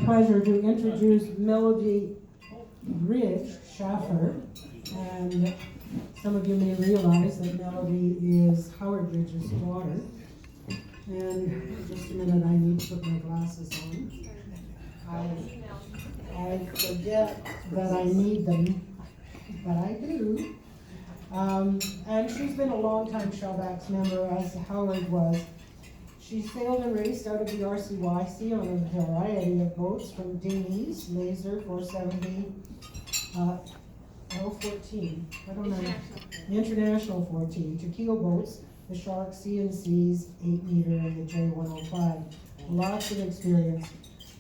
pleasure to introduce Melodie Ridge Schaffer, and some of you may realize that Melodie is Howard Ridge's daughter. And just a minute, I need to put my glasses on. I forget that I need them, but I do. And she's been a long-time Shellback's member, as Howard was. She sailed and raced out of the RCYC on a variety of boats, from dinghies, Laser 470, L14, I don't know, International 14, to keel boats, the Shark C&Cs 8-meter and the J105. Lots of experience.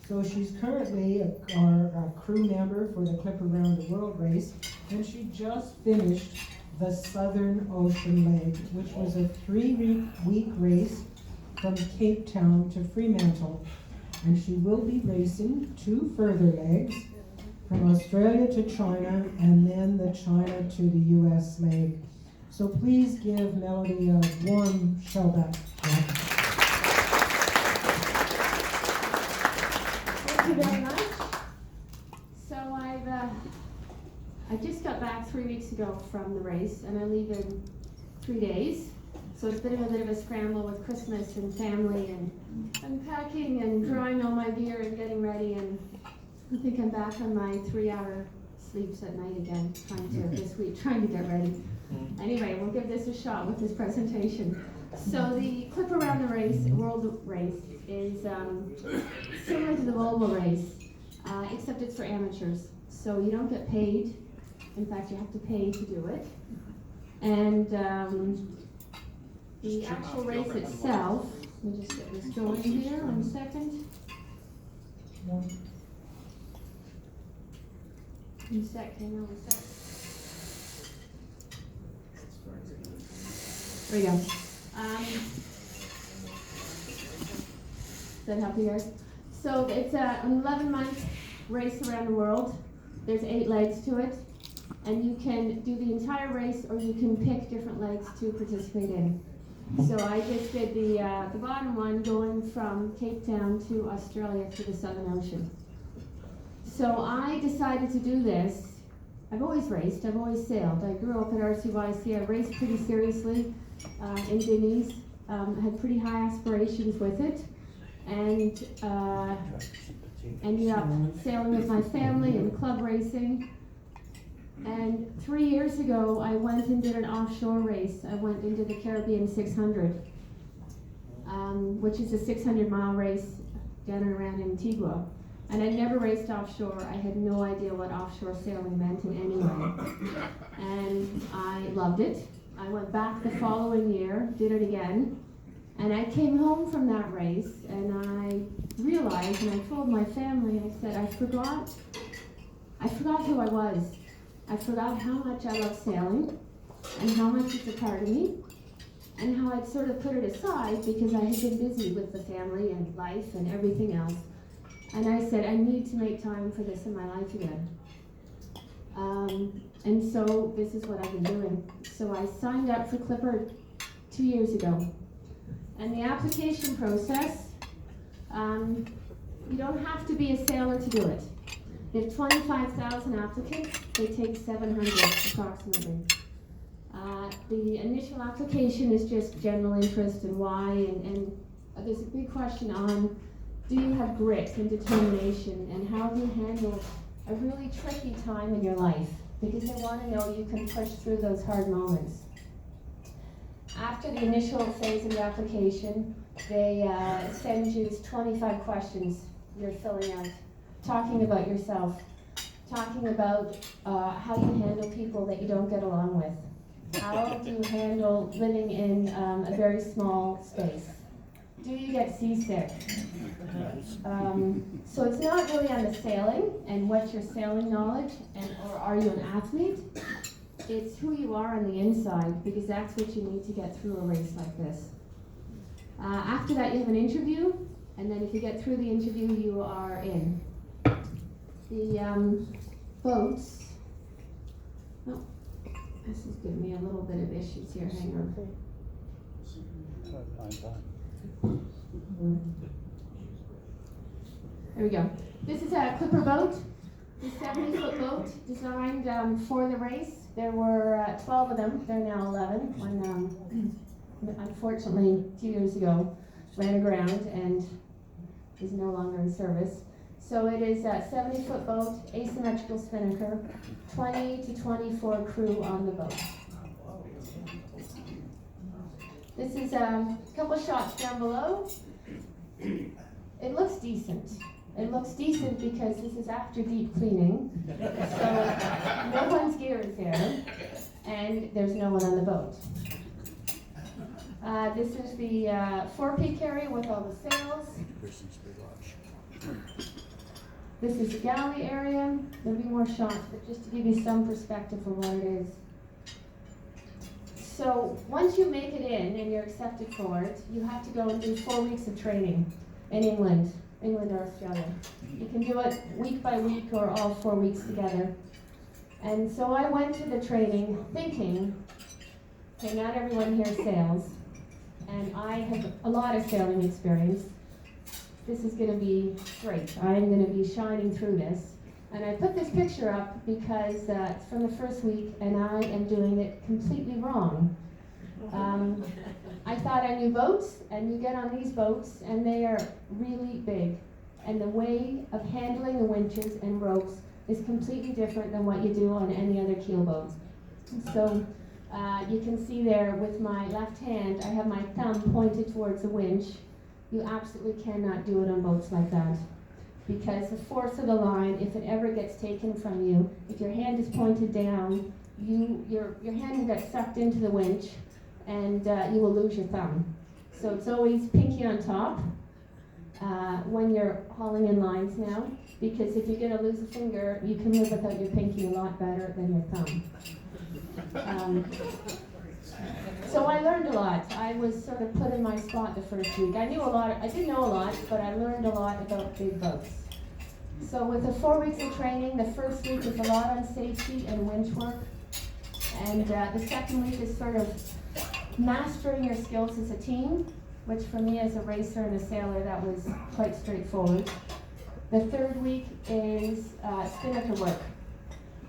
So she's currently our crew member for the Clipper Around the World race, and she just finished the Southern Ocean leg, which was a 3-week race from Cape Town to Fremantle. And she will be racing 2 further legs, from Australia to China, and then the China to the US leg. So please give Melodie a warm Shellback welcome. Thank you very much. So I just got back 3 weeks ago from the race, and I leave in 3 days. So it's been a bit of a scramble with Christmas and family and unpacking and drawing all my gear and getting ready, and I think I'm back on my 3-hour sleeps at night again, trying to get ready. Anyway, we'll give this a shot with this presentation. So the Clip Around the Race, World Race, is similar to the Volvo race, except it's for amateurs. So you don't get paid. In fact, you have to pay to do it. And the actual race itself, let me just get this going here, 1 second. 1 sec, hang on 1 sec. There we go. Does that help you guys? So it's an 11-month race around the world. There's 8 legs to it, and you can do the entire race, or you can pick different legs to participate in. So I just did the bottom one, going from Cape Town to Australia to the Southern Ocean. So I decided to do this. I've always raced, I've always sailed. I grew up at RCYC, I raced pretty seriously in dinghies, had pretty high aspirations with it, and ended up sailing with my family and club racing. And 3 years ago, I went and did an offshore race. I went into the Caribbean 600, which is a 600-mile race down and around Antigua. And I never raced offshore. I had no idea what offshore sailing meant in any way. And I loved it. I went back the following year, did it again. And I came home from that race, and I realized, and I told my family, I said, I forgot who I was. I forgot how much I love sailing, and how much it's a part of me, and how I'd sort of put it aside because I had been busy with the family and life and everything else. And I said, I need to make time for this in my life again. And so this is what I've been doing. So I signed up for Clipper 2 years ago. And the application process, you don't have to be a sailor to do it. There's 25,000 applicants. They take 700 approximately. The initial application is just general interest and why, and there's a big question on, do you have grit and determination, and how do you handle a really tricky time in your life? Because they want to know you can push through those hard moments. After the initial phase of the application, they send you 25 questions you're filling out, talking about yourself, talking about how you handle people that you don't get along with. How do you handle living in a very small space? Do you get seasick? So it's not really on the sailing and what's your sailing knowledge, or are you an athlete? It's who you are on the inside, because that's what you need to get through a race like this. After that, you have an interview, and then if you get through the interview, you are in. The boats. Oh, this is giving me a little bit of issues here. Hang on. There we go. This is a clipper boat, the 70-foot boat designed for the race. There were 12 of them. They're now 11. One, unfortunately, 2 years ago, ran aground and is no longer in service. So it is a 70-foot boat, asymmetrical spinnaker, 20 to 24 crew on the boat. This is a couple shots down below. It looks decent. It looks decent because this is after deep cleaning, so no one's gear is there, and there's no one on the boat. This is the forepeak area with all the sails. This is the galley area. There'll be more shots, but just to give you some perspective of what it is. So once you make it in and you're accepted for it, you have to go and do 4 weeks of training in England or Australia. You can do it week by week or all 4 weeks together. And so I went to the training thinking, okay, not everyone here sails, and I have a lot of sailing experience. This is going to be great. I'm going to be shining through this. And I put this picture up because it's from the first week, and I am doing it completely wrong. I thought I knew boats, and you get on these boats, and they are really big. And the way of handling the winches and ropes is completely different than what you do on any other keel boat. So you can see there with my left hand, I have my thumb pointed towards the winch. You absolutely cannot do it on boats like that, because the force of the line, if it ever gets taken from you, if your hand is pointed down, your hand will get sucked into the winch, and you will lose your thumb. So it's always pinky on top when you're hauling in lines now, because if you're going to lose a finger, you can live without your pinky a lot better than your thumb. So I learned a lot. I was sort of put in my spot the first week. I didn't know a lot, but I learned a lot about big boats. So with the 4 weeks of training, the first week is a lot on safety and winch work. And the second week is sort of mastering your skills as a team, which for me as a racer and a sailor, that was quite straightforward. The third week is spinnaker work.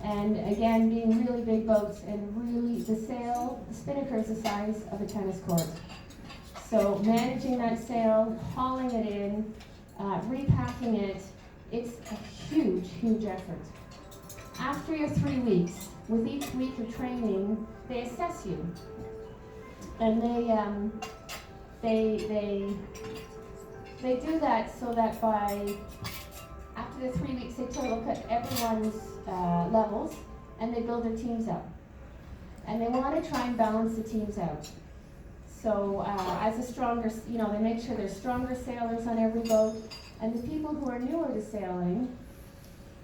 And again, being really big boats, and really the spinnaker is the size of a tennis court. So managing that sail, hauling it in, repacking it, it's a huge, huge effort. After your 3 weeks, with each week of training, they assess you. And they do that so that after the 3 weeks, they take a look at everyone's levels, and they build their teams up. And they want to try and balance the teams out. So as a stronger, they make sure there's stronger sailors on every boat. And the people who are newer to sailing,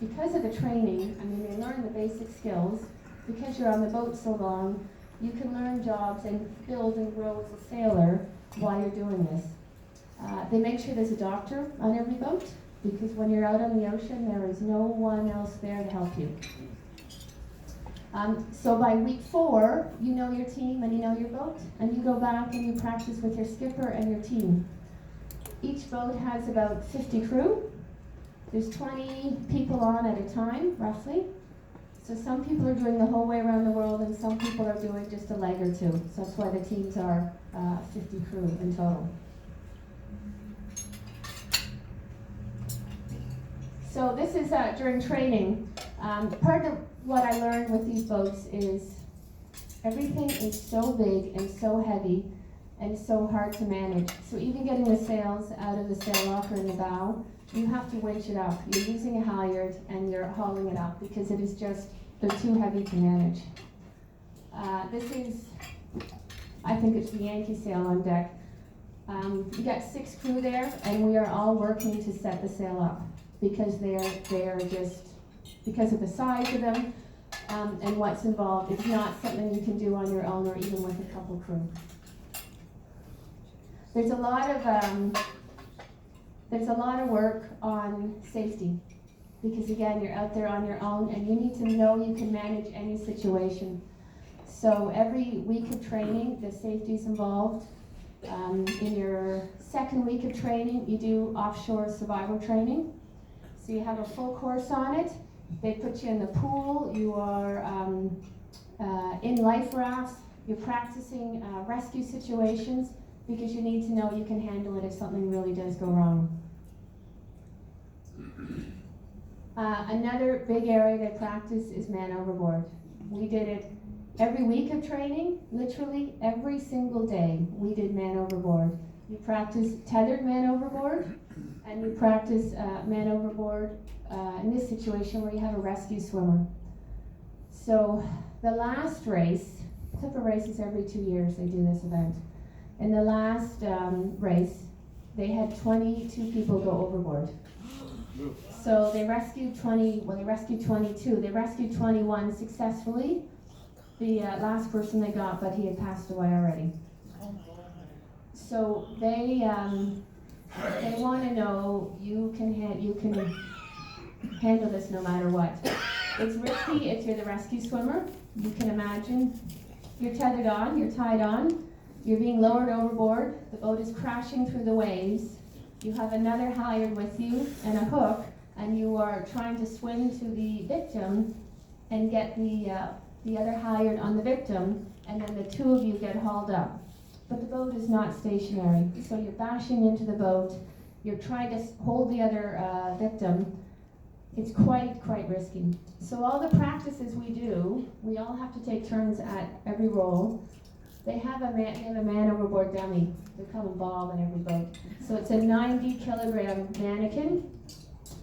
because of the training, they learn the basic skills. Because you're on the boat so long, you can learn jobs and build and grow as a sailor while you're doing this. They make sure there's a doctor on every boat, because when you're out on the ocean, there is no one else there to help you. So by week 4, you know your team and you know your boat, and you go back and you practice with your skipper and your team. Each boat has about 50 crew. There's 20 people on at a time, roughly. So some people are doing the whole way around the world, and some people are doing just a leg or two. So that's why the teams are 50 crew in total. So this is during training. Part of what I learned with these boats is everything is so big and so heavy and so hard to manage. So even getting the sails out of the sail locker in the bow, you have to winch it up. You're using a halyard and you're hauling it up because it is just, they're too heavy to manage. This is, I think it's the Yankee sail on deck. You got 6 crew there, and we are all working to set the sail up, because they are just, because of the size of them and what's involved, it's not something you can do on your own or even with a couple crew. There's a lot of work on safety, because again, you're out there on your own and you need to know you can manage any situation. So every week of training, the safety's involved. In your second week of training, you do offshore survival training. So you have a full course on it. They put you in the pool. You are in life rafts. You're practicing rescue situations because you need to know you can handle it if something really does go wrong. Another big area they practice is man overboard. We did it every week of training, literally every single day we did man overboard. You practice tethered man overboard, and you practice man overboard in this situation where you have a rescue swimmer. So the last race, Clipper races every 2 years, they do this event. In the last race, they had 22 people go overboard. So they rescued 22. They rescued 21 successfully. The last person they got, but he had passed away already. So they want to know you can handle this no matter what. It's risky if you're the rescue swimmer. You can imagine you're tethered on, you're tied on, you're being lowered overboard. The boat is crashing through the waves. You have another halyard with you and a hook, and you are trying to swim to the victim and get the other halyard on the victim, and then the two of you get hauled up. But the boat is not stationary, so you're bashing into the boat, you're trying to hold the other victim. It's quite risky. So all the practices we do, we all have to take turns at every roll. They have a man overboard dummy. They call him Bob in every boat. So it's a 90-kilogram mannequin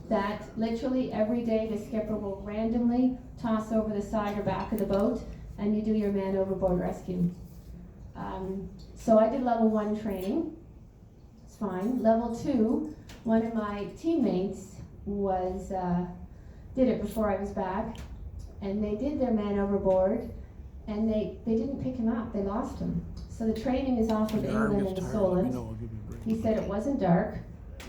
that literally every day the skipper will randomly toss over the side or back of the boat, and you do your man overboard rescue. So I did level 1 training. It's fine. Level 2, one of my teammates did it before I was back, and they did their man overboard, and they didn't pick him up. They lost him. So the training is offered in England and Solent. He said it wasn't dark,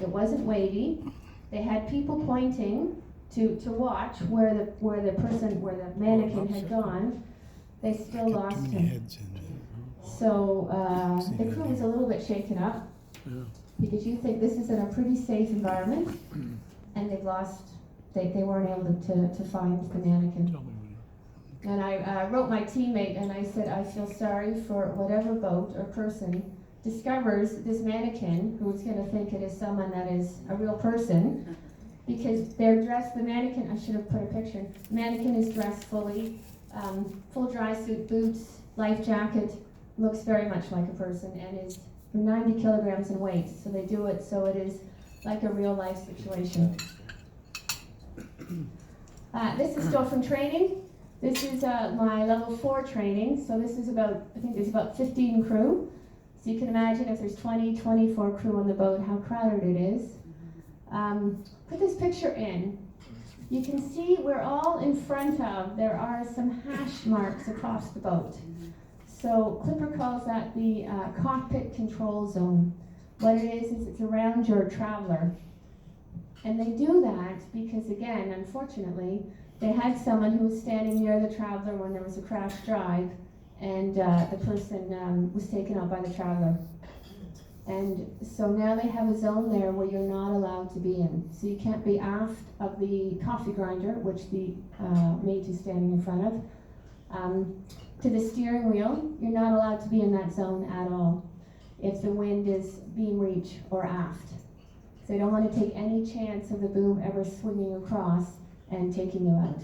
it wasn't wavy. They had people pointing to watch where the mannequin had gone. They still lost him. So the crew was a little bit shaken up because you think this is in a pretty safe environment, and they weren't able to find the mannequin. And I wrote my teammate and I said, I feel sorry for whatever boat or person discovers this mannequin, who's going to think it is someone that is a real person, because they're dressed, the mannequin, I should have put a picture, the mannequin is dressed fully, full dry suit, boots, life jacket, looks very much like a person, and is 90 kilograms in weight, so they do it so it is like a real life situation. This is still from training. This is my level 4 training, so this is I think there's about 15 crew. So you can imagine if there's 20, 24 crew on the boat, how crowded it is. Put this picture in. You can see we're all in front of, there are some hash marks across the boat. So Clipper calls that the cockpit control zone. What it is it's around your traveler. And they do that because, again, unfortunately, they had someone who was standing near the traveler when there was a crash drive, and the person was taken out by the traveler. And so now they have a zone there where you're not allowed to be in. So you can't be aft of the coffee grinder, which the mate is standing in front of, to the steering wheel. You're not allowed to be in that zone at all if the wind is beam reach or aft. So they don't want to take any chance of the boom ever swinging across and taking you out.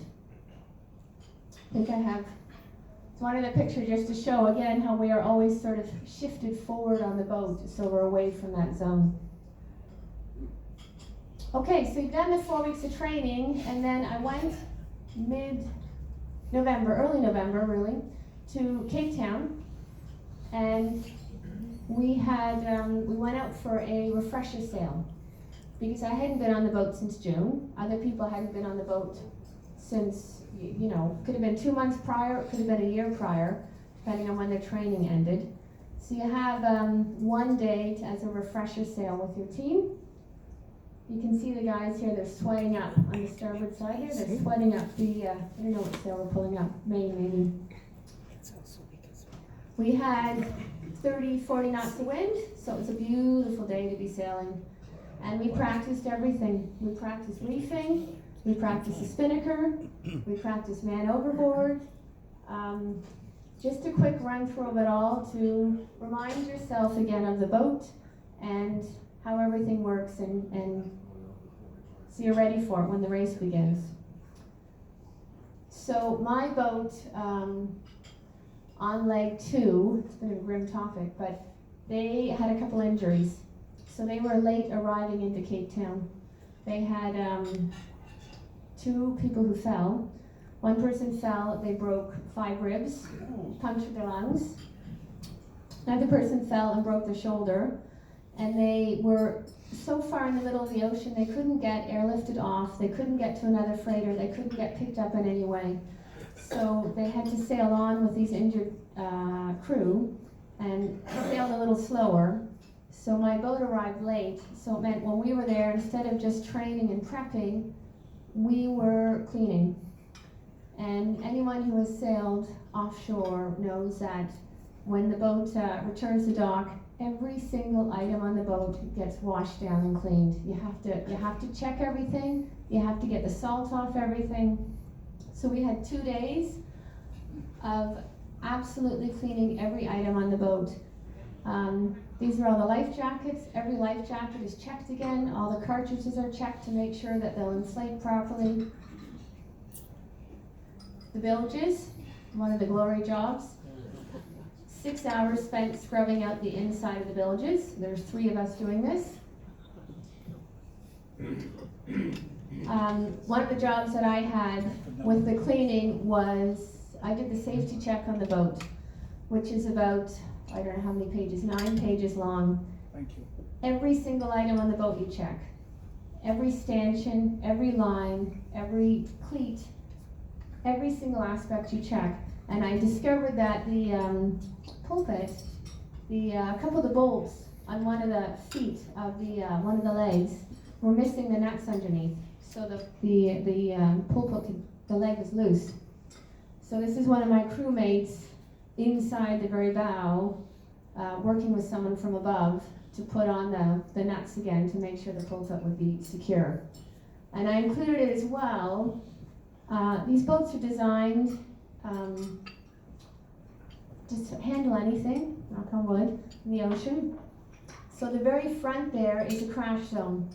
I think I have one of the pictures just to show again how we are always sort of shifted forward on the boat so we're away from that zone. Okay, so you've done the 4 weeks of training, and then I went mid-November, early November really, to Cape Town, and we went out for a refresher sail because I hadn't been on the boat since June. Other people hadn't been on the boat since, could have been 2 months prior, it could have been a year prior, depending on when their training ended. So you have 1 day as a refresher sail with your team. You can see the guys here, they're sweating up on the starboard side here. They're sweating up the, I don't know what sail we're pulling up, main maybe. We had 30, 40 knots of wind, so it was a beautiful day to be sailing. And we practiced everything. We practiced reefing, we practiced the spinnaker, we practiced man overboard. Just a quick run through of it all to remind yourself again of the boat and how everything works, and so you're ready for it when the race begins. So my boat, on leg 2, it's been a grim topic, but they had a couple injuries. So they were late arriving into Cape Town. They had 2 people who fell. One person fell, they broke 5 ribs, punctured their lungs. Another person fell and broke their shoulder. And they were so far in the middle of the ocean, they couldn't get airlifted off, they couldn't get to another freighter, they couldn't get picked up in any way. So they had to sail on with these injured crew and sailed a little slower. So my boat arrived late, so it meant when we were there, instead of just training and prepping, we were cleaning. And anyone who has sailed offshore knows that when the boat returns to dock, every single item on the boat gets washed down and cleaned. You have to check everything, you have to get the salt off everything. So we had 2 days of absolutely cleaning every item on the boat. These are all the life jackets. Every life jacket is checked again. All the cartridges are checked to make sure that they'll inflate properly. The bilges, one of the glory jobs. 6 hours spent scrubbing out the inside of the bilges. There's 3 of us doing this. One of the jobs that I had with the cleaning was I did the safety check on the boat, which is about, I don't know how many pages, 9 pages long. Thank you. Every single item on the boat you check. Every stanchion, every line, every cleat, every single aspect you check. And I discovered that the pulpit, a couple of the bolts on one of the feet of one of the legs were missing the nuts underneath. So the pulpit, the leg was loose. So this is one of my crewmates inside the very bow, working with someone from above to put on the nuts again to make sure the pulpit would be secure. And I included it as well. These boats are designed just to handle anything, knock on wood, in the ocean. So the very front there is a crash zone.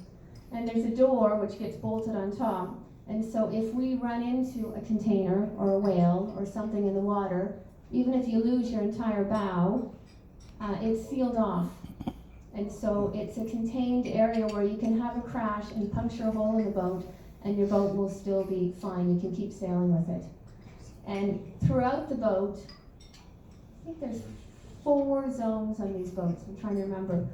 And there's a door which gets bolted on top. And so if we run into a container or a whale or something in the water, even if you lose your entire bow, it's sealed off. And so it's a contained area where you can have a crash and puncture a hole in the boat, and your boat will still be fine. You can keep sailing with it. And throughout the boat, I think there's 4 zones on these boats, I'm trying to remember,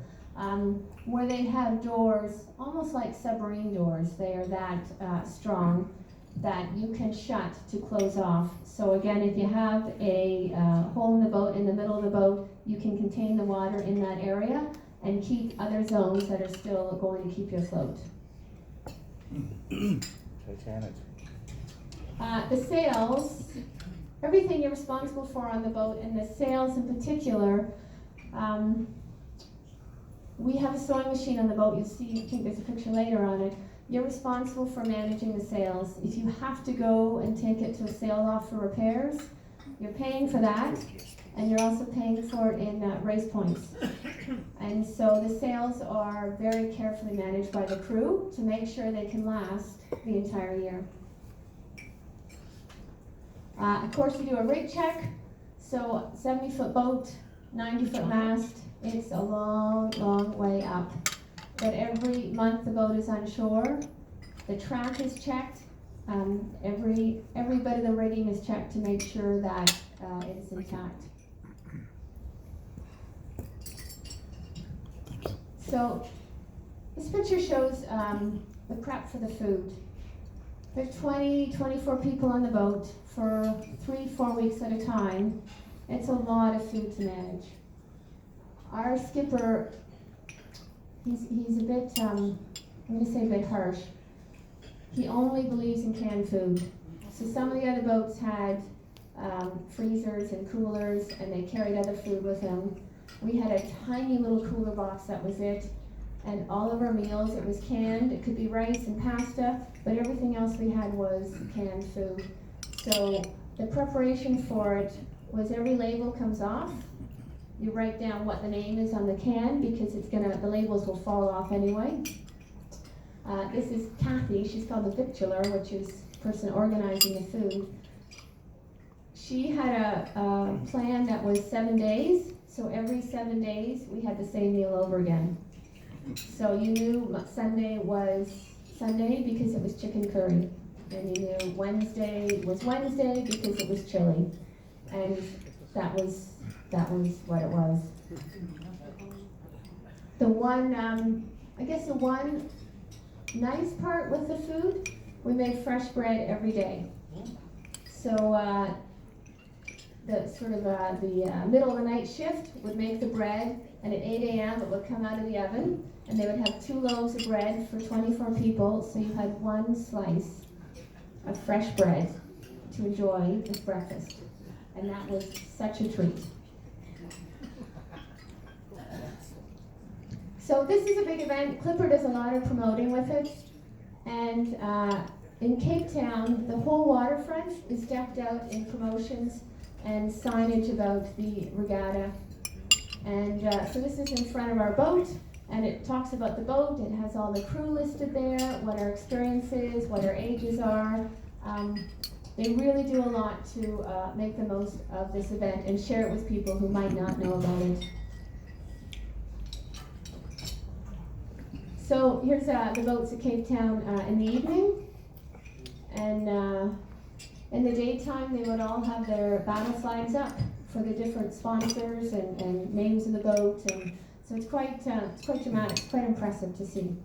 where they have doors, almost like submarine doors. They are that strong that you can shut to close off. So again, if you have a hole in the boat, in the middle of the boat, you can contain the water in that area and keep other zones that are still going to keep you afloat. Titanic. The sails, everything you're responsible for on the boat, and the sails in particular, we have a sewing machine on the boat. You'll see, I think there's a picture later on it. You're responsible for managing the sails. If you have to go and take it to a sail loft for repairs, you're paying for that, and you're also paying for it in race points. And so the sails are very carefully managed by the crew to make sure they can last the entire year. Of course, you do a rig check. So 70-foot boat, 90-foot mast. It's a long, long way up. But every month the boat is on shore. The track is checked. Every bit of the rigging is checked to make sure that it's intact. So this picture shows the prep for the food. There's 24 people on the boat for 3-4 weeks at a time. It's a lot of food to manage. Our skipper, he's a bit, I'm going to say a bit harsh. He only believes in canned food. So some of the other boats had freezers and coolers, and they carried other food with them. We had a tiny little cooler box, that was it. and all of our meals, it was canned. It could be rice and pasta, but everything else we had was canned food. So the preparation for it was every label comes off. You write down what the name is on the can because the labels will fall off anyway. This is Kathy. She's called the victualler, which is the person organizing the food. She had a plan that was 7 days, so every 7 days we had the same meal over again. So you knew Sunday was Sunday because it was chicken curry, and you knew Wednesday was Wednesday because it was chili, and that was what it was. The one nice part with the food, we made fresh bread every day. So the middle of the night shift would make the bread, and at 8 a.m. it would come out of the oven, and they would have 2 loaves of bread for 24 people, so you had 1 slice of fresh bread to enjoy with breakfast, and that was such a treat. So this is a big event. Clipper does a lot of promoting with it, and in Cape Town, the whole waterfront is decked out in promotions and signage about the regatta. And so this is in front of our boat, and it talks about the boat. It has all the crew listed there, what our experience is, what our ages are. They really do a lot to make the most of this event and share it with people who might not know about it. So here's the boats at Cape Town in the evening, and in the daytime they would all have their battle flags up for the different sponsors and names of the boat, and so it's quite dramatic, it's quite impressive to see.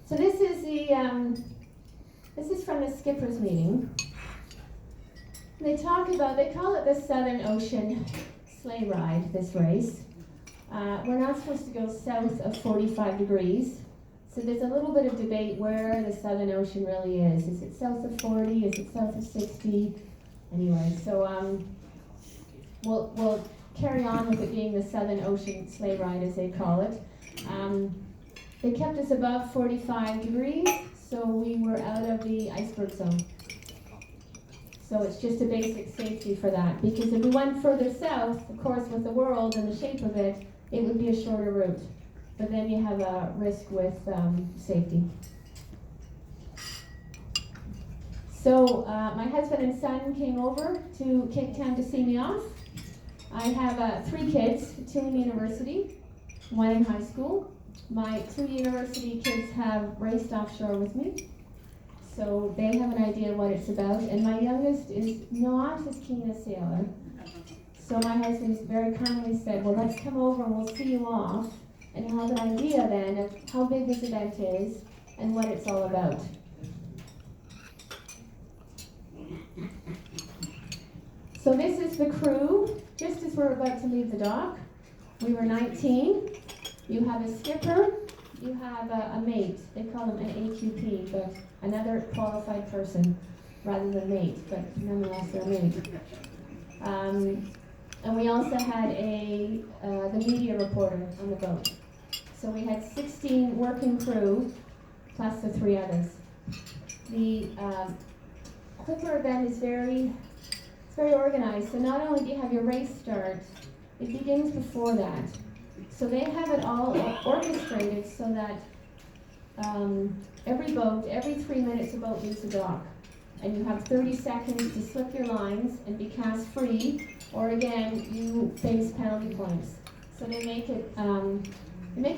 So this is from the skippers meeting. They call it the Southern Ocean sleigh ride, this race. We're not supposed to go south of 45 degrees, so there's a little bit of debate where the Southern Ocean really is. Is it south of 40? Is it south of 60? Anyway, so we'll carry on with it being the Southern Ocean sleigh ride, as they call it. They kept us above 45 degrees, so we were out of the iceberg zone. So it's just a basic safety for that, because if we went further south, of course, with the world and the shape of it, it would be a shorter route. But then you have a risk with safety. So my husband and son came over to Cape Town to see me off. I have 3 kids, 2 in university, 1 in high school. My 2 university kids have raced offshore with me, so they have an idea what it's about. And my youngest is not as keen a sailor, so my husband very kindly said, well, let's come over and we'll see you off, and you'll have an idea then of how big this event is and what it's all about. So this is the crew, just as we're about to leave the dock. We were 19. You have a skipper, you have a mate. They call them an AQP, but another qualified person rather than mate, but nonetheless they're a mate. And we also had the media reporter on the boat. So we had 16 working crew, plus the 3 others. The Clipper event is very organized. So not only do you have your race start, it begins before that. So they have it all orchestrated so that every 3 minutes a boat leaves the dock. And you have 30 seconds to slip your lines and be cast free, or again, you face penalty points. So they make it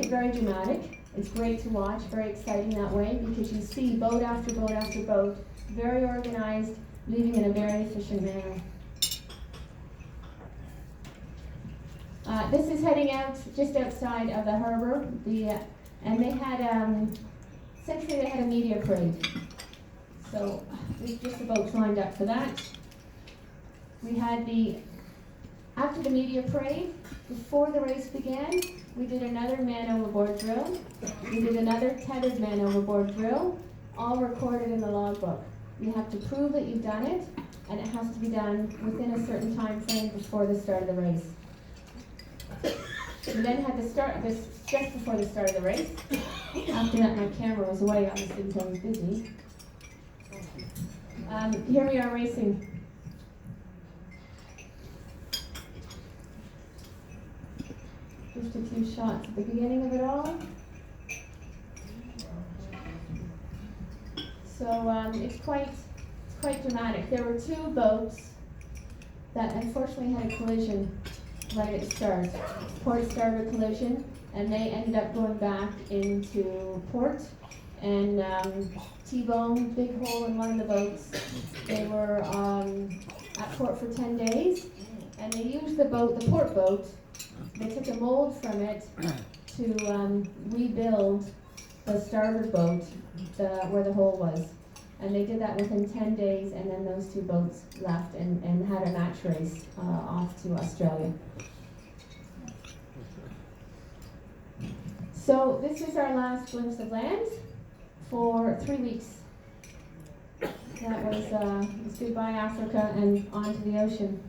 very dramatic. It's great to watch, very exciting that way, because you see boat after boat after boat, very organized, leaving in a very efficient manner. This is heading out just outside of the harbor, and they had, essentially they had a media parade. So there's just the boats lined up for that. We had after the media parade, before the race began, we did another man overboard drill. We did another tethered man overboard drill, all recorded in the logbook. You have to prove that you've done it, and it has to be done within a certain time frame before the start of the race. We then had the start of this just before the start of the race. After that, my camera was away, obviously, because I was busy. Here we are racing. Just a few shots at the beginning of it all. So it's quite dramatic. There were two boats that unfortunately had a collision right at the start. Port starboard collision, and they ended up going back into port and T-bone, big hole in one of the boats. They were at port for 10 days, and they used the boat, the port boat. They took a mold from it to rebuild the starboard boat where the hole was. And they did that within 10 days, and then those two boats left and had a match race off to Australia. So this is our last glimpse of land for 3 weeks. That was goodbye Africa and on to the ocean.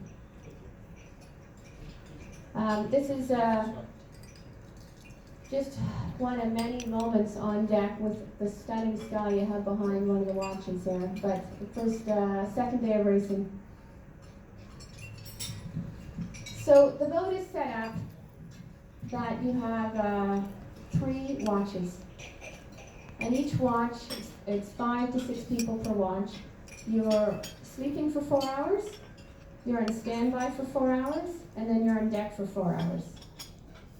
This is just one of many moments on deck with the stunning sky you have behind one of the watches there. But the first, second day of racing. So the boat is set up that you have 3 watches. And each watch, it's 5 to 6 people per watch. You're sleeping for 4 hours, you're on standby for 4 hours, and then you're on deck for 4 hours.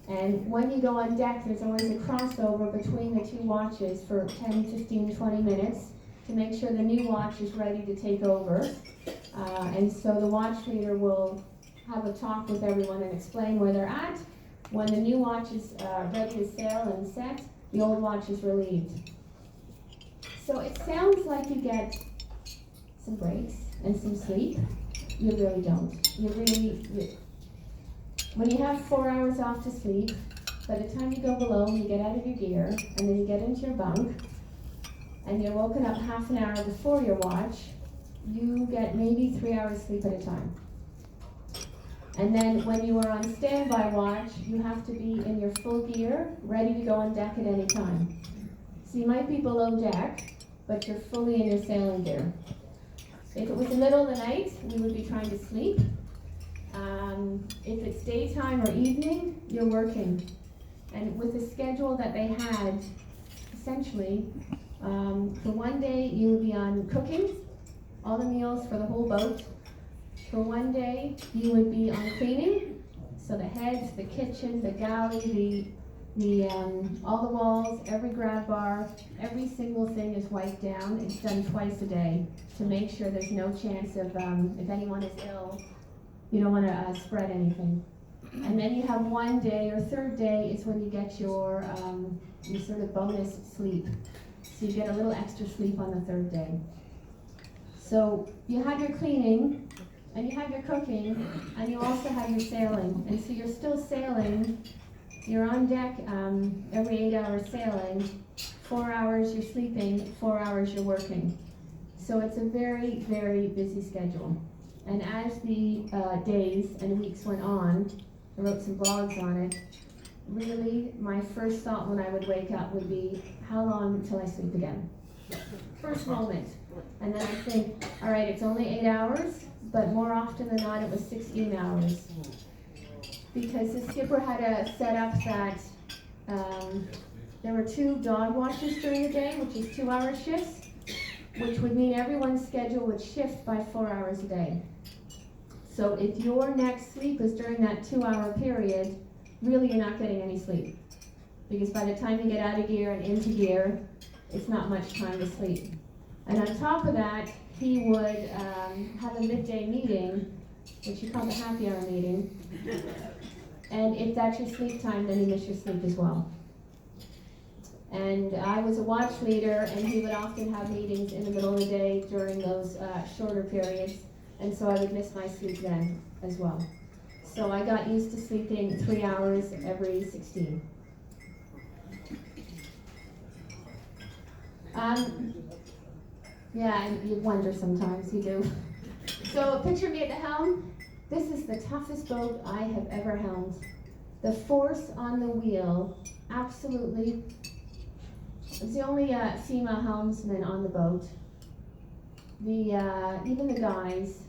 And when you go on deck, there's always a crossover between the 2 watches for 10, 15, 20 minutes to make sure the new watch is ready to take over. And so the watch leader will have a talk with everyone and explain where they're at. When the new watch is ready to sail and set, the old watch is relieved. So it sounds like you get some breaks and some sleep. You really don't. When you have 4 hours off to sleep, by the time you go below, you get out of your gear, and then you get into your bunk, and you're woken up half an hour before your watch, you get maybe 3 hours sleep at a time. And then when you are on standby watch, you have to be in your full gear, ready to go on deck at any time. So you might be below deck, but you're fully in your sailing gear. If it was the middle of the night, we would be trying to sleep. If it's daytime or evening, you're working. And with the schedule that they had, essentially, for one day you would be on cooking, all the meals for the whole boat. For one day you would be on cleaning, so the heads, the kitchen, the galley, all the walls, every grab bar, every single thing is wiped down. It's done twice a day to make sure there's no chance of, if anyone is ill, you don't want to spread anything. And then you have one day, or third day, is when you get your sort of bonus sleep. So you get a little extra sleep on the third day. So you have your cleaning, and you have your cooking, and you also have your sailing. And so you're still sailing. You're on deck every 8 hours sailing. 4 hours you're sleeping, 4 hours you're working. So it's a very, very busy schedule. And as the days and weeks went on, I wrote some blogs on it. Really, my first thought when I would wake up would be, how long until I sleep again? First moment. And then I think, all right, it's only 8 hours, but more often than not, it was 16 hours. Because the skipper had a setup that there were 2 dog watches during the day, which is 2-hour shifts, which would mean everyone's schedule would shift by 4 hours a day. So if your next sleep is during that 2-hour period, really you're not getting any sleep. Because by the time you get out of gear and into gear, it's not much time to sleep. And on top of that, he would have a midday meeting, which he called the happy hour meeting. And if that's your sleep time, then you miss your sleep as well. And I was a watch leader, and he would often have meetings in the middle of the day during those shorter periods, and so I would miss my sleep then as well. So I got used to sleeping 3 hours every 16. Yeah, and you wonder sometimes, you do. So picture me at the helm. This is the toughest boat I have ever helmed. The force on the wheel, absolutely. I was the only female helmsman on the boat. Even the guys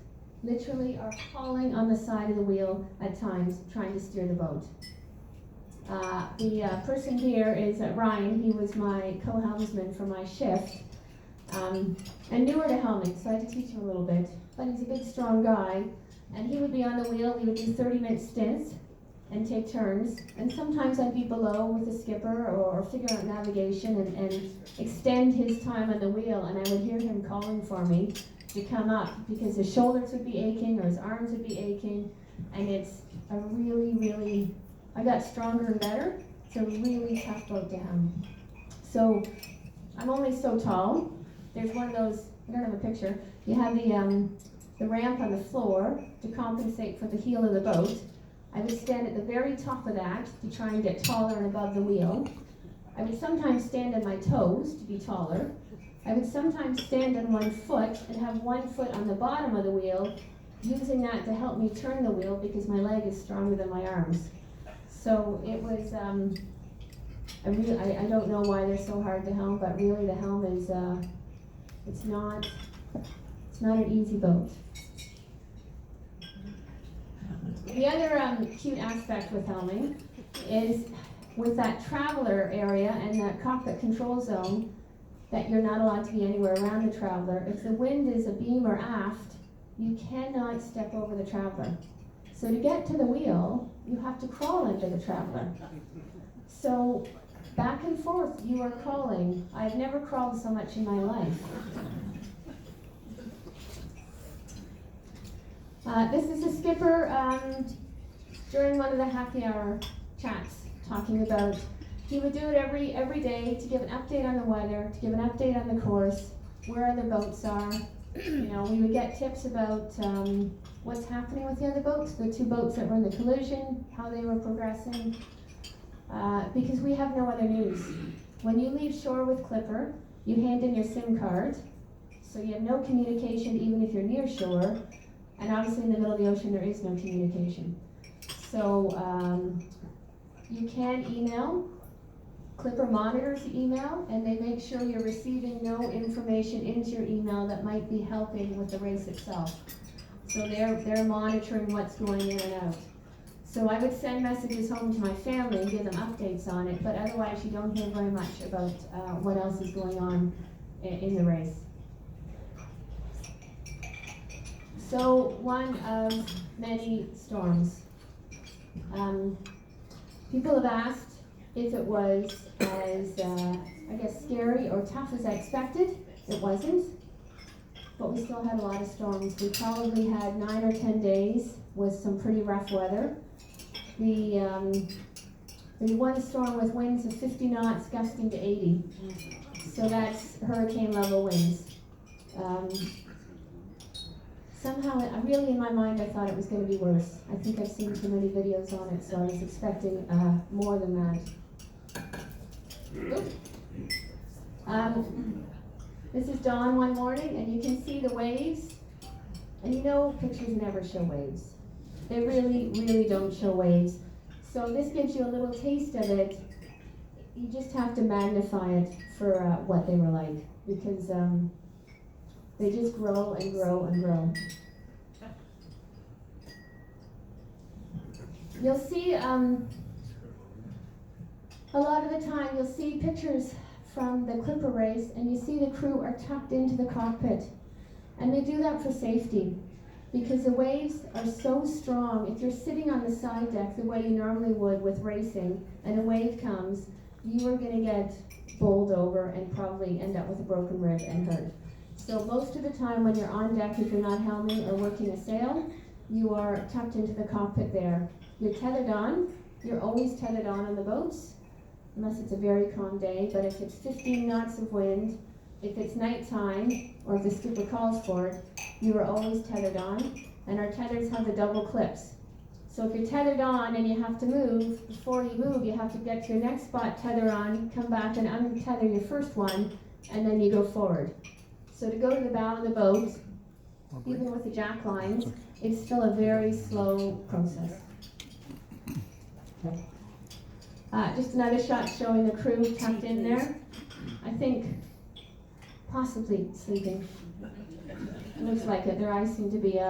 literally are hauling on the side of the wheel at times, trying to steer the boat. The person here is Ryan. He was my co-helmsman for my shift, and newer to helming, so I had to teach him a little bit. But he's a big, strong guy, and he would be on the wheel. We would do 30-minute stints and take turns. And sometimes I'd be below with the skipper or figure out navigation and extend his time on the wheel. And I would hear him calling for me to come up because his shoulders would be aching or his arms would be aching. And it's a really, really, I got stronger and better. It's a really tough boat to helm. So I'm only so tall. There's one of those, I don't have a picture. You have the ramp on the floor to compensate for the heel of the boat. I would stand at the very top of that to try and get taller and above the wheel. I would sometimes stand on my toes to be taller. I would sometimes stand on one foot and have one foot on the bottom of the wheel, using that to help me turn the wheel because my leg is stronger than my arms. So it was, I don't know why they're so hard to helm, but really the helm is, it's not an easy boat. The other cute aspect with helming is with that traveler area and that cockpit control zone that you're not allowed to be anywhere around the traveler. If the wind is abeam or aft, you cannot step over the traveler. So to get to the wheel, you have to crawl under the traveler. So back and forth, you are crawling. I've never crawled so much in my life. This is the skipper during one of the happy hour chats talking about, he would do it every day to give an update on the weather, to give an update on the course, where other boats are. You know, we would get tips about what's happening with the other boats, the two boats that were in the collision, how they were progressing, because we have no other news. When you leave shore with Clipper, you hand in your SIM card, so you have no communication even if you're near shore. And obviously in the middle of the ocean, there is no communication. So you can email. Clipper monitors the email, and they make sure you're receiving no information into your email that might be helping with the race itself. So they're monitoring what's going in and out. So I would send messages home to my family and give them updates on it, but otherwise you don't hear very much about what else is going on in the race. So one of many storms. People have asked if it was as, I guess, scary or tough as I expected. It wasn't, but we still had a lot of storms. We probably had 9 or 10 days with some pretty rough weather. The one storm with winds of 50 knots gusting to 80. So that's hurricane level winds. Somehow, really in my mind, I thought it was going to be worse. I think I've seen too many videos on it, so I was expecting more than that. This is dawn one morning, and you can see the waves. And you know, pictures never show waves. They really, really don't show waves. So this gives you a little taste of it. You just have to magnify it for what they were like, because they just grow and grow and grow. You'll see, a lot of the time, you'll see pictures from the Clipper race, and you see the crew are tucked into the cockpit. And they do that for safety, because the waves are so strong. If you're sitting on the side deck the way you normally would with racing, and a wave comes, you are going to get bowled over and probably end up with a broken rib and hurt. So most of the time when you're on deck, if you're not helming or working a sail, you are tucked into the cockpit there. You're tethered on. You're always tethered on the boats, unless it's a very calm day. But if it's 15 knots of wind, if it's nighttime, or if the skipper calls for it, you are always tethered on. And our tethers have the double clips. So if you're tethered on and you have to move, before you move, you have to get to your next spot, tether on, come back and untether your first one, and then you go forward. So to go to the bow of the boat, even with the jack lines, it's still a very slow process. Okay. Just another shot showing the crew tucked in there. I think possibly sleeping. It looks like it. Their eyes seem to be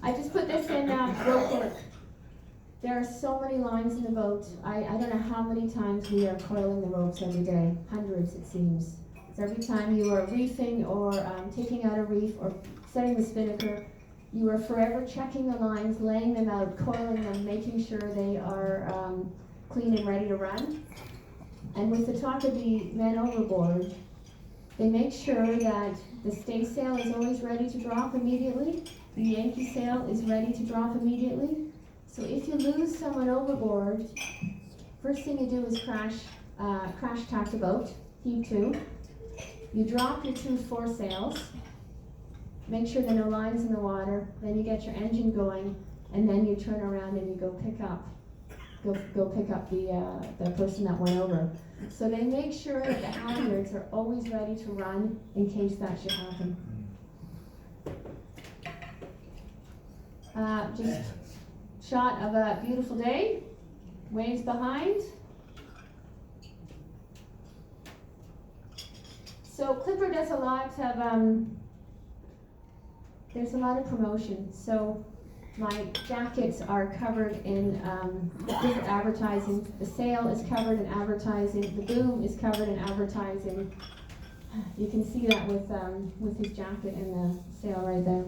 I just put this in real quick. There are so many lines in the boat. I don't know how many times we are coiling the ropes every day. Hundreds, it seems. So every time you are reefing or taking out a reef or setting the spinnaker, you are forever checking the lines, laying them out, coiling them, making sure they are clean and ready to run. And with the talk of the men overboard, they make sure that the staysail is always ready to drop immediately. The Yankee sail is ready to drop immediately. So if you lose someone overboard, first thing you do is crash tack the boat, heave to. You drop your 2 foresails, make sure there are no lines in the water, then you get your engine going, and then you turn around and you go pick up the person that went over. So they make sure that the halyards are always ready to run in case that should happen. Just shot of a beautiful day, waves behind. So Clipper does a lot of, there's a lot of promotion. So my jackets are covered in different advertising. The sail is covered in advertising. The boom is covered in advertising. You can see that with his jacket and the sail right there.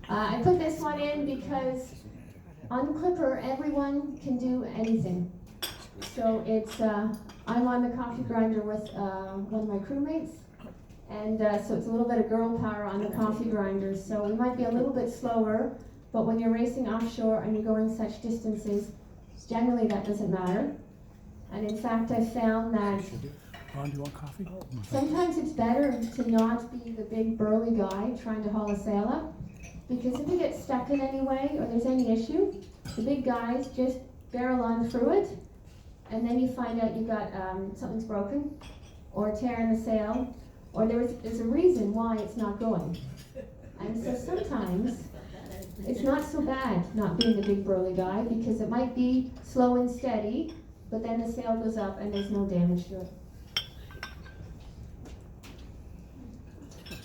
I put this one in because on Clipper, everyone can do anything. So it's, I'm on the coffee grinder with one of my crewmates, and so it's a little bit of girl power on the coffee grinder. So we might be a little bit slower, but when you're racing offshore and you're going such distances, generally that doesn't matter. And in fact, I found that Ron, do you want coffee? sometimes it's better to not be the big burly guy trying to haul a sail up. Because if you get stuck in any way or there's any issue, the big guys just barrel on through it, and then you find out you got something's broken, or a tear in the sail, or there's a reason why it's not going. And so sometimes it's not so bad not being the big burly guy, because it might be slow and steady, but then the sail goes up and there's no damage to it.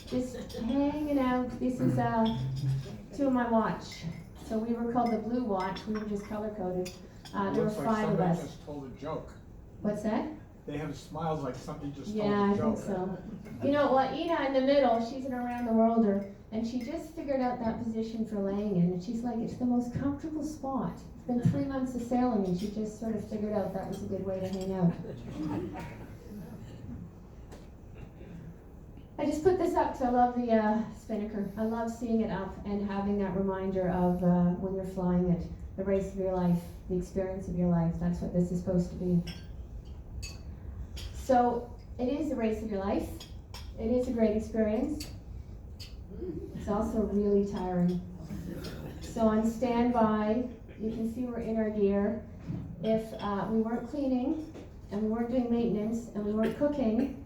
Just hanging out. This is to my watch. So we were called the Blue Watch. We were just color coded. There were 5 of us. Just told a joke. What's that? They have smiles like somebody just Yeah, told I a joke. think so. You know what? Ina in the middle, she's an around the worlder, and she just figured out that position for laying in, and she's like, it's the most comfortable spot. It's been 3 months of sailing, and she just sort of figured out that was a good way to hang out. I just put this up because I love the spinnaker. I love seeing it up and having that reminder of when you're flying it, the race of your life, the experience of your life. That's what this is supposed to be. So it is the race of your life. It is a great experience. It's also really tiring. So on standby, you can see we're in our gear. If we weren't cleaning and we weren't doing maintenance and we weren't cooking,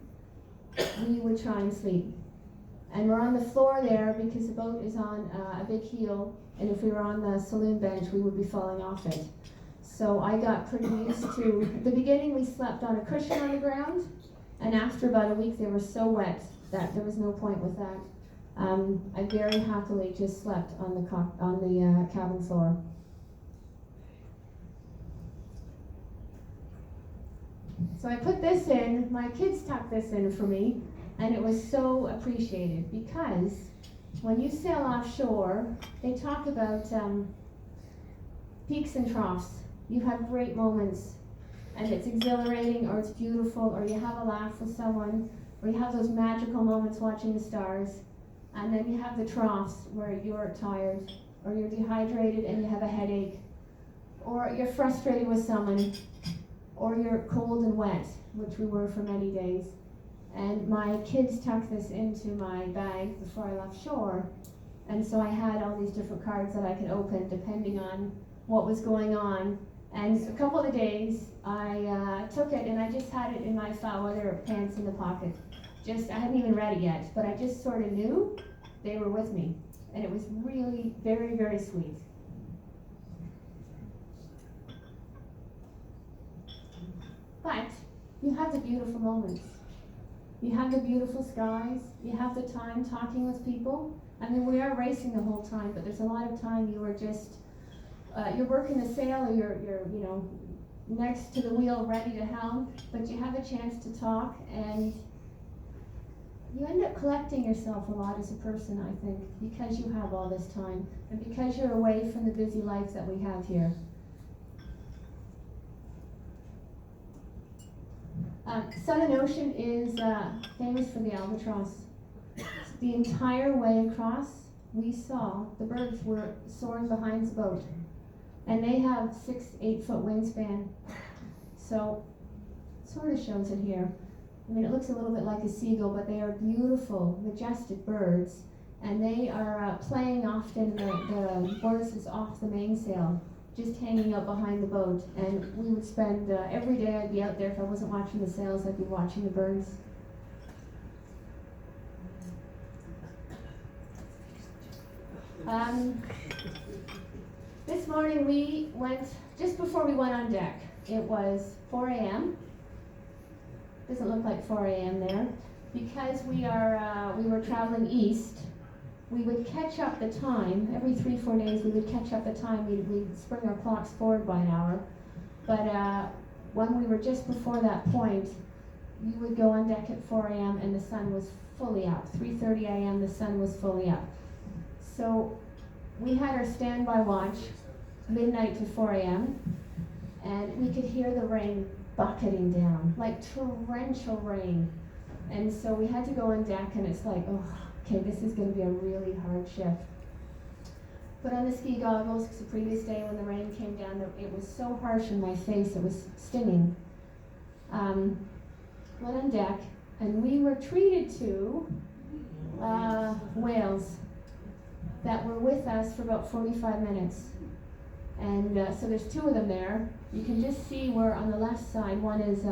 we would try and sleep. And we're on the floor there because the boat is on a big heel, and if we were on the saloon bench, we would be falling off it. So I got pretty used to, at the beginning we slept on a cushion on the ground, and after about a week they were so wet that there was no point with that. I very happily just slept on the cabin floor. So I put this in, my kids tucked this in for me, and it was so appreciated because when you sail offshore, they talk about peaks and troughs. You have great moments, and it's exhilarating, or it's beautiful, or you have a laugh with someone, or you have those magical moments watching the stars, and then you have the troughs where you're tired, or you're dehydrated and you have a headache, or you're frustrated with someone, or you're cold and wet, which we were for many days. And my kids tucked this into my bag before I left shore, and so I had all these different cards that I could open depending on what was going on. And a couple of the days I took it and I just had it in my foul weather pants in the pocket. I hadn't even read it yet, but I just sort of knew they were with me, and it was really very, very sweet. But you have the beautiful moments. You have the beautiful skies. You have the time talking with people. I mean, we are racing the whole time, but there's a lot of time you are just, you're working the sail, or you're, you know, next to the wheel ready to helm, but you have a chance to talk, and you end up collecting yourself a lot as a person, I think, because you have all this time, and because you're away from the busy life that we have here. Sun and Ocean is famous for the albatross. The entire way across, we saw the birds were soaring behind the boat, and they have 6-8 foot wingspan. So, sort of shows it here. I mean, it looks a little bit like a seagull, but they are beautiful, majestic birds, and they are playing often. The birds is off the mainsail, just hanging out behind the boat, and we would spend every day. I'd be out there. If I wasn't watching the sails, I'd be watching the birds. This morning we went, just before we went on deck, it was 4 a.m. Doesn't look like 4 a.m. there. Because we were traveling east, we would catch up the time. Every 3-4 days we would catch up the time. We'd spring our clocks forward by an hour. But when we were just before that point, you would go on deck at 4 a.m. and the sun was fully up. 3:30 a.m. the sun was fully up. So we had our standby watch, midnight to 4 a.m., and we could hear the rain bucketing down, like torrential rain. And so we had to go on deck, and it's like, oh, okay, this is going to be a really hard shift. Put on the ski goggles, because the previous day when the rain came down, it was so harsh in my face, it was stinging. Went on deck, and we were treated to whales that were with us for about 45 minutes. And so there's 2 of them there. You can just see where on the left side, one is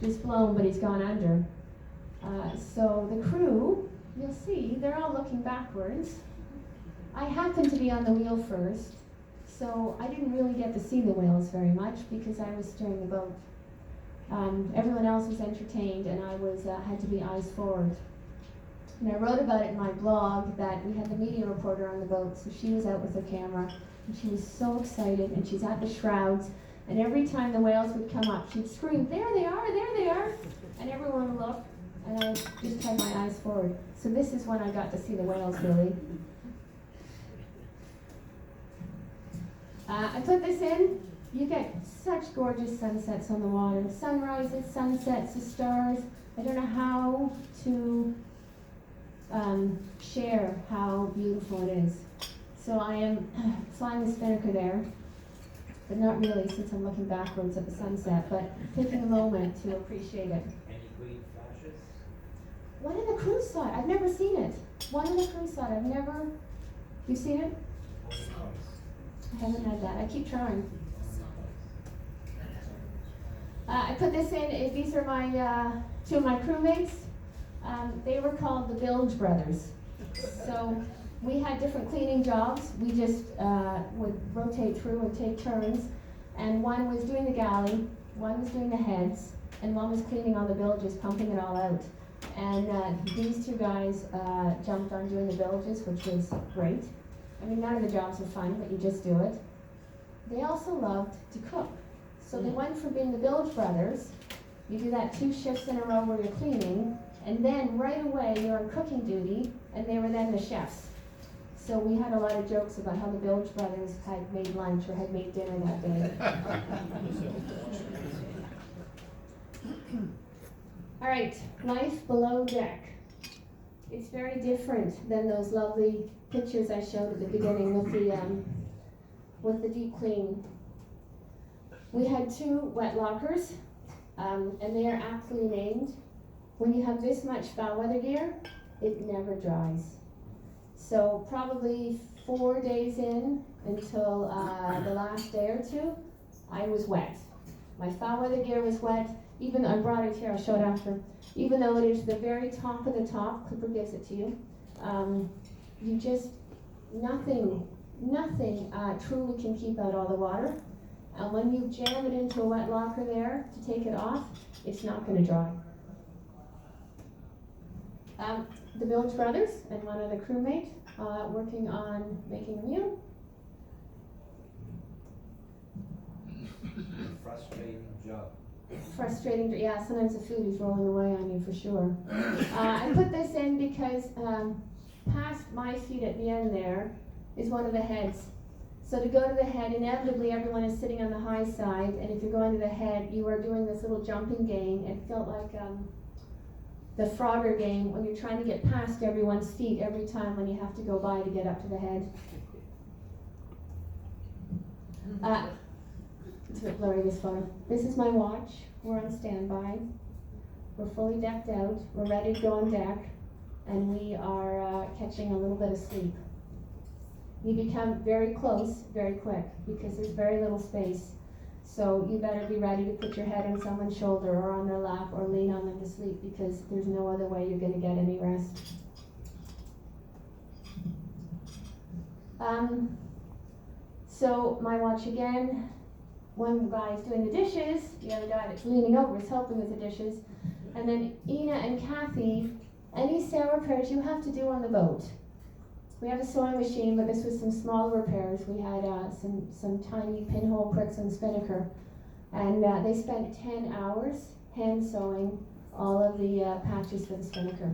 just blown, but he's gone under. So the crew, you'll see, they're all looking backwards. I happened to be on the wheel first, so I didn't really get to see the whales very much because I was steering the boat. Everyone else was entertained, and I was had to be eyes forward. And I wrote about it in my blog that we had the media reporter on the boat, so she was out with her camera, and she was so excited, and she's at the shrouds, and every time the whales would come up, she'd scream, there they are, and everyone would look, and I just had my eyes forward. So this is when I got to see the whales, really. I put this in. You get such gorgeous sunsets on the water. Sunrises, sunsets, the stars. I don't know how to share how beautiful it is. So I am flying the spinnaker there, but not really since I'm looking backwards at the sunset, but taking a moment to appreciate it. Any green flashes? One in the cruise side. I've never seen it. One in the cruise side. I've never. You've seen it? I haven't had that. I keep trying. I put this in. These are my 2 of my crewmates. They were called the Bilge Brothers. So we had different cleaning jobs. We just would rotate through and take turns. And one was doing the galley, one was doing the heads, and one was cleaning on the bilges, pumping it all out. And these 2 guys jumped on doing the bilges, which was great. I mean, none of the jobs were fun, but you just do it. They also loved to cook. So they went from being the Bilge Brothers, you do that 2 shifts in a row where you're cleaning, and then right away you're on cooking duty, and they were then the chefs. So we had a lot of jokes about how the Bilge Brothers had made lunch or had made dinner that day. All right, life below deck. It's very different than those lovely pictures I showed at the beginning with the deep clean. We had 2 wet lockers, and they are aptly named. When you have this much foul weather gear, it never dries. So probably 4 days in until the last day or 2, I was wet. My foul weather gear was wet. Even I brought it here, I'll show it after. Even though it is the very top of the top, Clipper gives it to you. You just, nothing truly can keep out all the water. And when you jam it into a wet locker there to take it off, it's not going to dry. The Bilge brothers and one other crewmate working on making a meal. Frustrating job. Frustrating, yeah, sometimes the food is rolling away on you for sure. I put this in because past my feet at the end there is one of the heads. So to go to the head, inevitably everyone is sitting on the high side, and if you're going to the head, you are doing this little jumping game. It felt like the Frogger game when you're trying to get past everyone's feet every time when you have to go by to get up to the head. It's a bit blurry, this photo. This is my watch. We're on standby. We're fully decked out. We're ready to go on deck, and we are catching a little bit of sleep. You become very close very quick because there's very little space. So you better be ready to put your head on someone's shoulder or on their lap or lean on them to sleep because there's no other way you're going to get any rest. So my watch again. One guy's doing the dishes, the other guy that's leaning over is helping with the dishes. And then Ina and Kathy, any sail repairs you have to do on the boat. We have a sewing machine, but this was some small repairs. We had some tiny pinhole pricks and spinnaker. And they spent 10 hours hand sewing all of the patches for the spinnaker.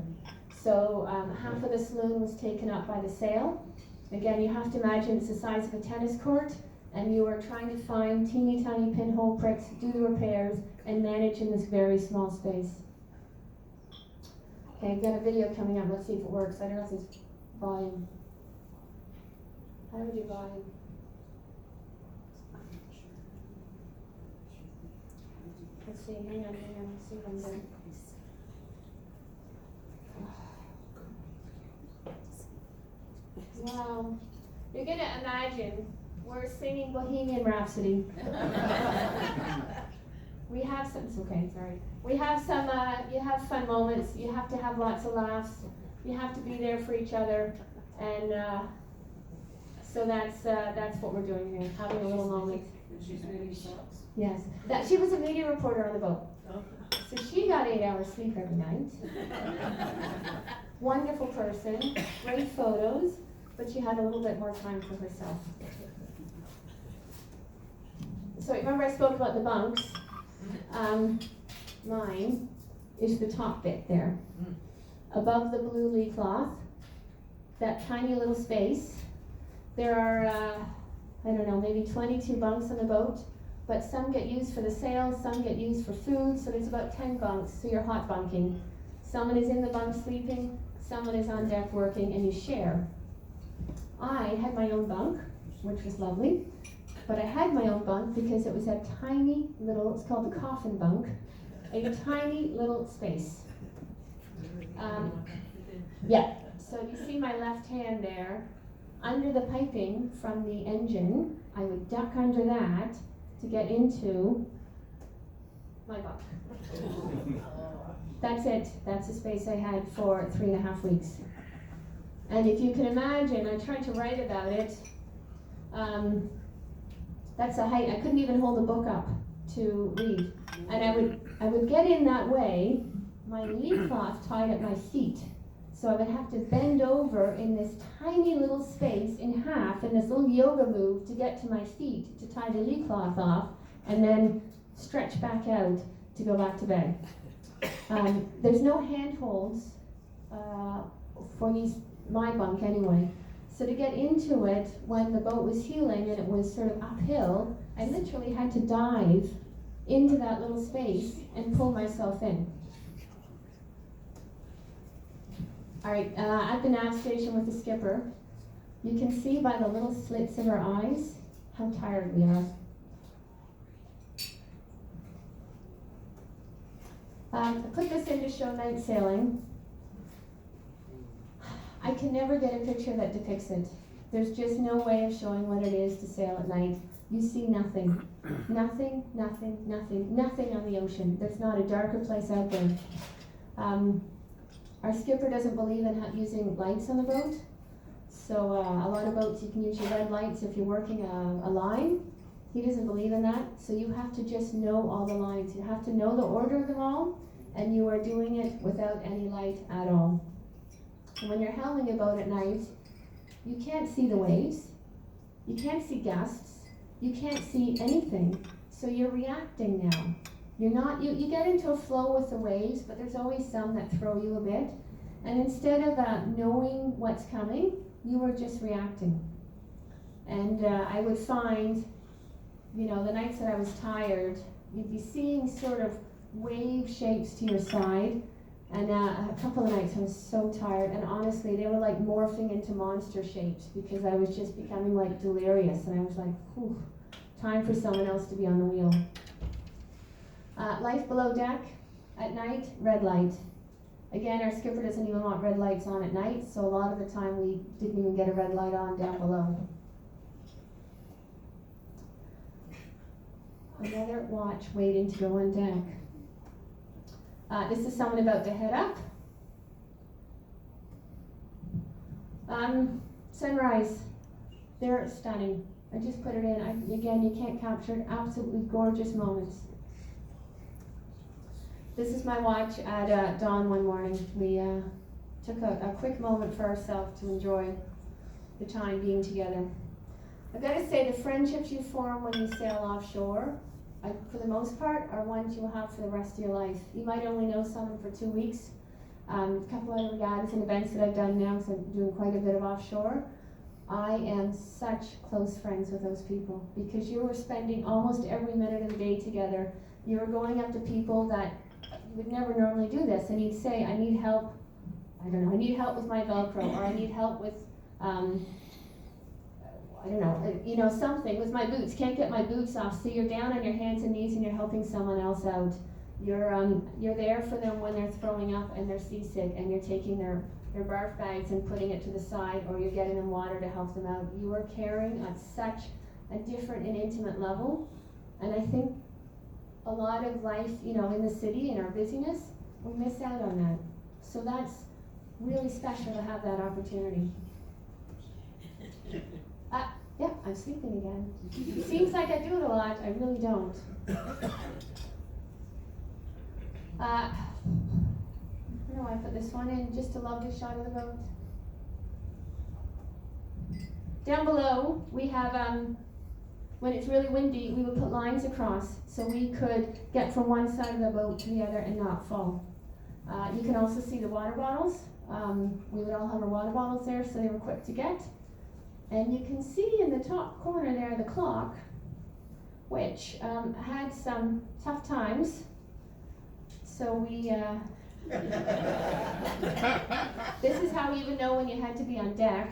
So half of the saloon was taken up by the sail. Again, you have to imagine it's the size of a tennis court, and you are trying to find teeny tiny pinhole pricks, do the repairs, and manage in this very small space. Okay, I've got a video coming up. Let's see if it works. I don't know if it's volume. How do we do volume? Let's see, hang on, let's see if I'm there. Wow, you're gonna imagine we're singing Bohemian Rhapsody. We have some, it's okay, sorry. We have some, you have fun moments, you have to have lots of laughs, you have to be there for each other, and so that's what we're doing here, having a little moment. She's reading socks. Yes, that she was a media reporter on the boat, so she got 8 hours sleep every night. Wonderful person, great photos, but she had a little bit more time for herself. So remember I spoke about the bunks. Mine is the top bit there. Above the blue lee cloth, that tiny little space. There are, I don't know, maybe 22 bunks on the boat, but some get used for the sail, some get used for food, so there's about 10 bunks, so you're hot bunking. Someone is in the bunk sleeping, someone is on deck working, and you share. I had my own bunk, which was lovely, but I had my own bunk because it was a tiny little, it's called the coffin bunk, a tiny little space. Yeah, so you see my left hand there, under the piping from the engine, I would duck under that to get into my bunk. That's it, that's the space I had for 3.5 weeks. And if you can imagine, I tried to write about it, that's the height. I couldn't even hold a book up to read. And I would get in that way, my lee cloth tied at my feet. So I would have to bend over in this tiny little space in half in this little yoga move to get to my feet to tie the lee cloth off and then stretch back out to go back to bed. There's no handholds for my bunk anyway. So to get into it, when the boat was heeling and it was sort of uphill, I literally had to dive into that little space and pull myself in. All right, at the nav station with the skipper, you can see by the little slits of our eyes how tired we are. I put this in to show night sailing. I can never get a picture that depicts it. There's just no way of showing what it is to sail at night. You see nothing. Nothing, nothing, nothing, nothing on the ocean. There's not a darker place out there. Our skipper doesn't believe in using lights on the boat. So a lot of boats you can use your red lights if you're working a line. He doesn't believe in that, so you have to just know all the lines. You have to know the order of them all, and you are doing it without any light at all. And when you're helming a boat at night, you can't see the waves, you can't see gusts, you can't see anything, so you're reacting now. You get into a flow with the waves, but there's always some that throw you a bit, and instead of knowing what's coming, you are just reacting. And I would find, the nights that I was tired, you'd be seeing sort of wave shapes to your side, and a couple of nights I was so tired, and honestly, they were like morphing into monster shapes because I was just becoming like delirious, and I was like, whew, time for someone else to be on the wheel. Life below deck, at night, red light. Again, our skipper doesn't even want red lights on at night, so a lot of the time we didn't even get a red light on down below. Another watch waiting to go on deck. This is someone about to head up. Sunrise. They're stunning. I just put it in. Again, you can't capture it. Absolutely gorgeous moments. This is my watch at dawn one morning. We took a quick moment for ourselves to enjoy the time being together. I've got to say, the friendships you form when you sail offshore, for the most part, are ones you'll have for the rest of your life. You might only know someone for 2 weeks. A couple of regattas and events that I've done now, because I'm doing quite a bit of offshore. I am such close friends with those people because you were spending almost every minute of the day together. You were going up to people that you would never normally do this, and you'd say, I need help. I don't know, I need help with my Velcro, or I need help with something with my boots, can't get my boots off. So you're down on your hands and knees and you're helping someone else out. You're there for them when they're throwing up and they're seasick, and you're taking their barf bags and putting it to the side, or you're getting them water to help them out. You are caring on such a different and intimate level. And I think a lot of life, in the city, in our busyness, we miss out on that. So that's really special to have that opportunity. Yeah, I'm sleeping again. It seems like I do it a lot, I really don't. I don't know why I put this one in, just a lovely shot of the boat. Down below, we have, when it's really windy, we would put lines across so we could get from one side of the boat to the other and not fall. You can also see the water bottles. We would all have our water bottles there so they were quick to get. And you can see in the top corner there the clock, which had some tough times. So we, this is how you would know when you had to be on deck.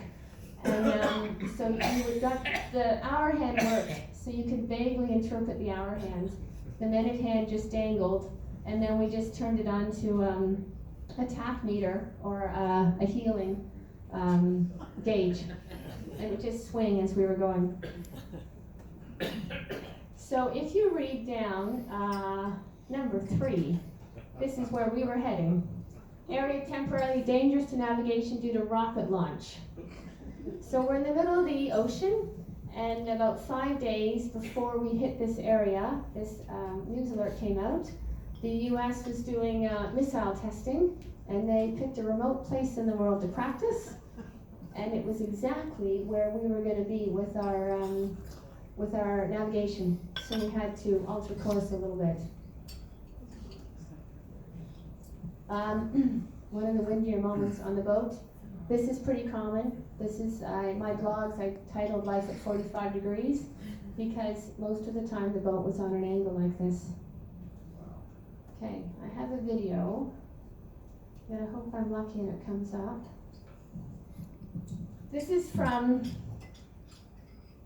And so you would got the hour hand worked, so you could vaguely interpret the hour hand. The minute hand just dangled, and then we just turned it on to a tap meter or a healing gauge. And it would just swing as we were going. So if you read down number 3, this is where we were heading. Area temporarily dangerous to navigation due to rocket launch. So we're in the middle of the ocean, and about 5 days before we hit this area, this news alert came out. The US was doing missile testing, and they picked a remote place in the world to practice. And it was exactly where we were going to be with our navigation. So we had to alter course a little bit. One of the windier moments on the boat. This is pretty common. This is my blogs. I titled Life at 45 Degrees because most of the time the boat was on an angle like this. Okay, I have a video that I hope I'm lucky and it comes up. This is from,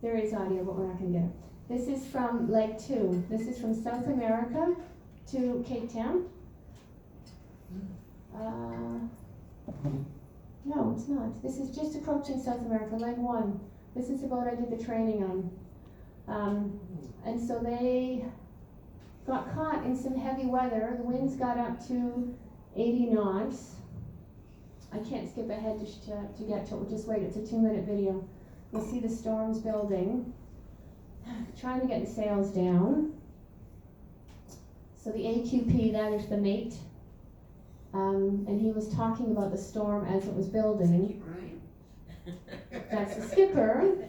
there is audio, but we're not going to get it. This is from leg 2. This is from South America to Cape Town. No, it's not. This is just approaching South America, leg 1. This is the boat I did the training on. And so they got caught in some heavy weather. The winds got up to 80 knots. I can't skip ahead to get to it. We'll just wait. It's a 2-minute video. You'll see the storms building. trying to get the sails down. So the AQP, that is the mate, and he was talking about the storm as it was building. That's the skipper.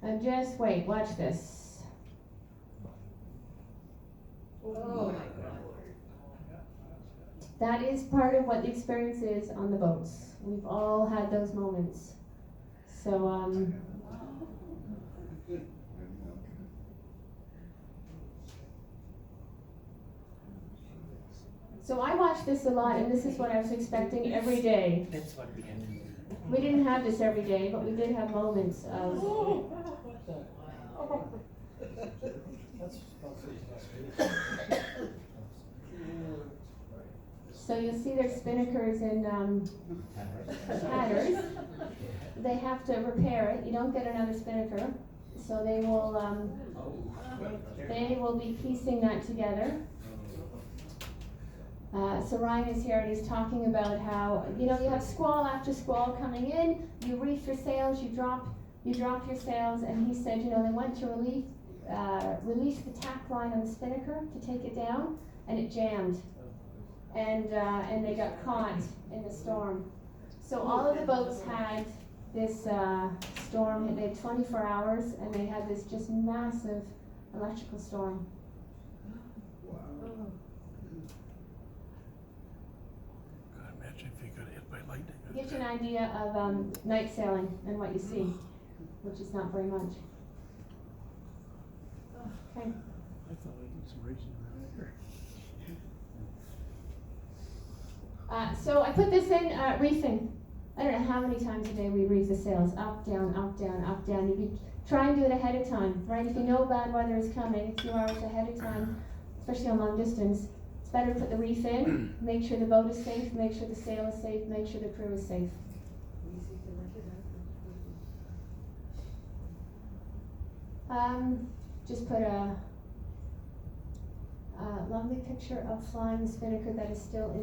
And just wait, watch this. Oh my God. That is part of what the experience is on the boats. We've all had those moments. So, so I watch this a lot, and this is what I was expecting every day. That's what we had. We didn't have this every day, but we did have moments of. So you'll see their spinnakers and tatters. They have to repair it. You don't get another spinnaker, so they will be piecing that together. So Ryan is here and he's talking about how, you have squall after squall coming in, you reef your sails, you drop your sails, and he said, they went to release the tack line on the spinnaker to take it down, and it jammed. And they got caught in the storm. So all of the boats had this storm, they had 24 hours, and they had this just massive electrical storm. God, imagine if you got hit by lightning. Gives you an idea of night sailing and what you see, which is not very much. Okay. I thought it was raging around here. So I put this in reefing. I don't know how many times a day we reef the sails, up, down, up, down, up, down. You try and do it ahead of time, right? If you know bad weather is coming, a few hours ahead of time, especially on long distance, it's better to put the reef in, make sure the boat is safe, make sure the sail is safe, make sure the crew is safe. Just put a lovely picture of flying the spinnaker that is still in